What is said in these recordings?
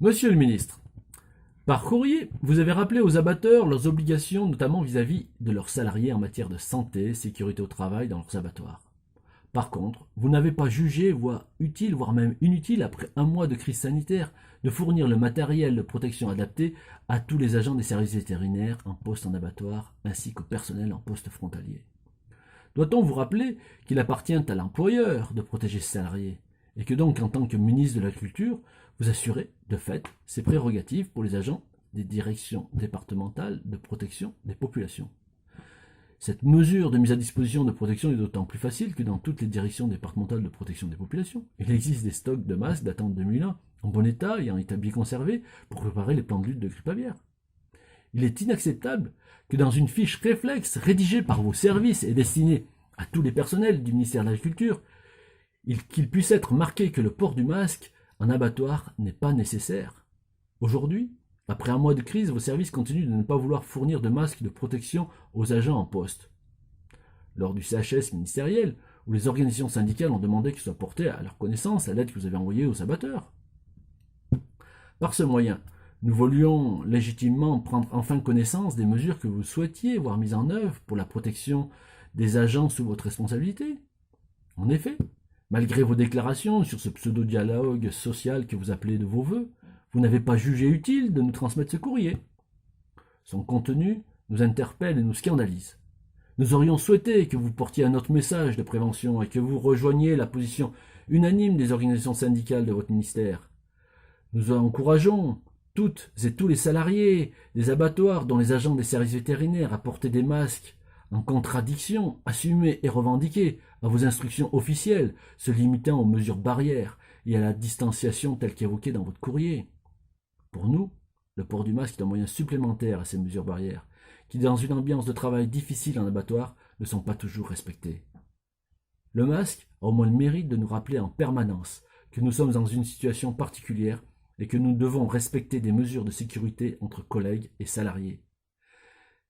Monsieur le ministre, par courrier, vous avez rappelé aux abatteurs leurs obligations, notamment vis-à-vis de leurs salariés en matière de santé, sécurité au travail dans leurs abattoirs. Par contre, vous n'avez pas jugé, voire utile, voire même inutile, après un mois de crise sanitaire, de fournir le matériel de protection adapté à tous les agents des services vétérinaires en poste en abattoir, ainsi qu'au personnel en poste frontalier. Doit-on vous rappeler qu'il appartient à l'employeur de protéger ses salariés, et que donc, en tant que ministre de l'Agriculture, vous assurez, de fait, ses prérogatives pour les agents des directions départementales de protection des populations. Cette mesure de mise à disposition de protection est d'autant plus facile que dans toutes les directions départementales de protection des populations, il existe des stocks de masques datant de 2001, en bon état et en état bien conservé, pour préparer les plans de lutte de grippe aviaire. Il est inacceptable que dans une fiche réflexe rédigée par vos services et destinée à tous les personnels du ministère de l'Agriculture, qu'il puisse être marqué que le port du masque en abattoir n'est pas nécessaire. Aujourd'hui, après un mois de crise, vos services continuent de ne pas vouloir fournir de masques de protection aux agents en poste. Lors du CHS ministériel, où les organisations syndicales ont demandé que soit portée à leur connaissance la lettre que vous avez envoyée aux abatteurs. Par ce moyen, nous voulions légitimement prendre enfin connaissance des mesures que vous souhaitiez voir mises en œuvre pour la protection des agents sous votre responsabilité. En effet, malgré vos déclarations sur ce pseudo-dialogue social que vous appelez de vos voeux, vous n'avez pas jugé utile de nous transmettre ce courrier. Son contenu nous interpelle et nous scandalise. Nous aurions souhaité que vous portiez un autre message de prévention et que vous rejoigniez la position unanime des organisations syndicales de votre ministère. Nous encourageons toutes et tous les salariés des abattoirs dont les agents des services vétérinaires à porter des masques en contradiction, assumée et revendiquée à vos instructions officielles se limitant aux mesures barrières et à la distanciation telle qu'évoquée dans votre courrier. Pour nous, le port du masque est un moyen supplémentaire à ces mesures barrières, qui dans une ambiance de travail difficile en abattoir ne sont pas toujours respectées. Le masque a au moins le mérite de nous rappeler en permanence que nous sommes dans une situation particulière et que nous devons respecter des mesures de sécurité entre collègues et salariés.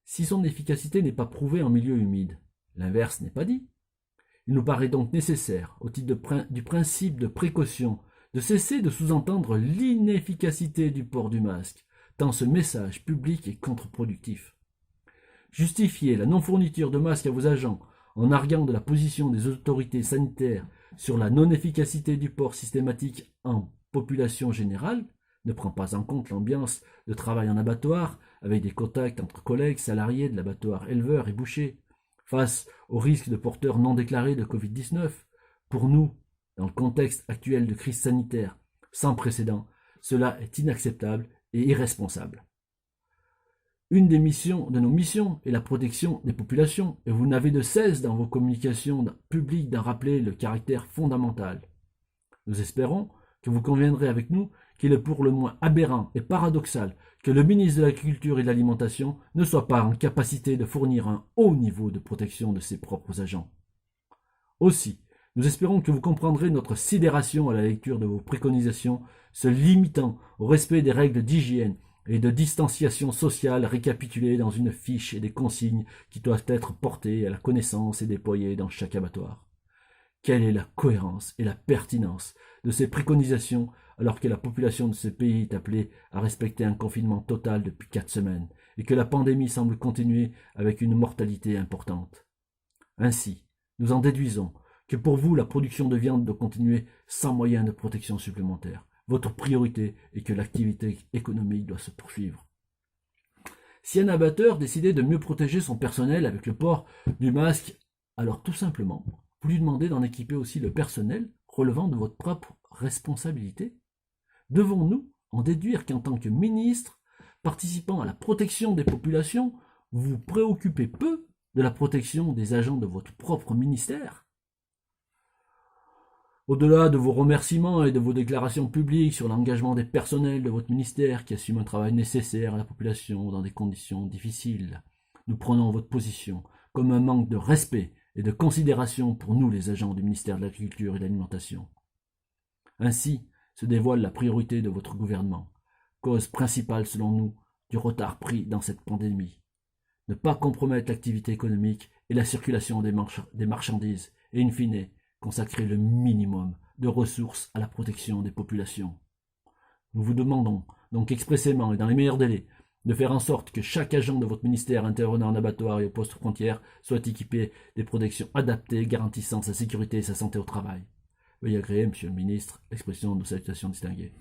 Si son efficacité n'est pas prouvée en milieu humide, l'inverse n'est pas dit. Il nous paraît donc nécessaire, au titre du principe de précaution, de cesser de sous-entendre l'inefficacité du port du masque, tant ce message public est contre-productif. Justifier la non-fourniture de masques à vos agents en arguant de la position des autorités sanitaires sur la non-efficacité du port systématique en population générale ne prend pas en compte l'ambiance de travail en abattoir avec des contacts entre collègues, salariés de l'abattoir, éleveurs et bouchers, face au risque de porteurs non déclarés de Covid-19. Pour nous, dans le contexte actuel de crise sanitaire sans précédent, cela est inacceptable et irresponsable. Une des missions de nos missions est la protection des populations, et vous n'avez de cesse dans vos communications publiques d'en rappeler le caractère fondamental. Nous espérons que vous conviendrez avec nous qu'il est pour le moins aberrant et paradoxal que le ministre de l'Agriculture et de l'Alimentation ne soit pas en capacité de fournir un haut niveau de protection de ses propres agents. Aussi, nous espérons que vous comprendrez notre sidération à la lecture de vos préconisations se limitant au respect des règles d'hygiène et de distanciation sociale récapitulées dans une fiche et des consignes qui doivent être portées à la connaissance et déployées dans chaque abattoir. Quelle est la cohérence et la pertinence de ces préconisations alors que la population de ce pays est appelée à respecter un confinement total depuis 4 semaines et que la pandémie semble continuer avec une mortalité importante? Ainsi, nous en déduisons que pour vous, la production de viande doit continuer sans moyen de protection supplémentaire. Votre priorité est que l'activité économique doit se poursuivre. Si un abatteur décidait de mieux protéger son personnel avec le port du masque, alors tout simplement, vous lui demandez d'en équiper aussi le personnel relevant de votre propre responsabilité? Devons-nous en déduire qu'en tant que ministre, participant à la protection des populations, vous vous préoccupez peu de la protection des agents de votre propre ministère? Au-delà de vos remerciements et de vos déclarations publiques sur l'engagement des personnels de votre ministère qui assument un travail nécessaire à la population dans des conditions difficiles, nous prenons votre position comme un manque de respect et de considération pour nous les agents du ministère de l'Agriculture et de l'Alimentation. Ainsi se dévoile la priorité de votre gouvernement, cause principale selon nous du retard pris dans cette pandémie. Ne pas compromettre l'activité économique et la circulation des marchandises et in fine consacrer le minimum de ressources à la protection des populations. Nous vous demandons donc expressément et dans les meilleurs délais de faire en sorte que chaque agent de votre ministère intervenant en abattoir et au poste frontière soit équipé des protections adaptées garantissant sa sécurité et sa santé au travail. Veuillez agréer, Monsieur le Ministre, l'expression de nos salutations distinguées.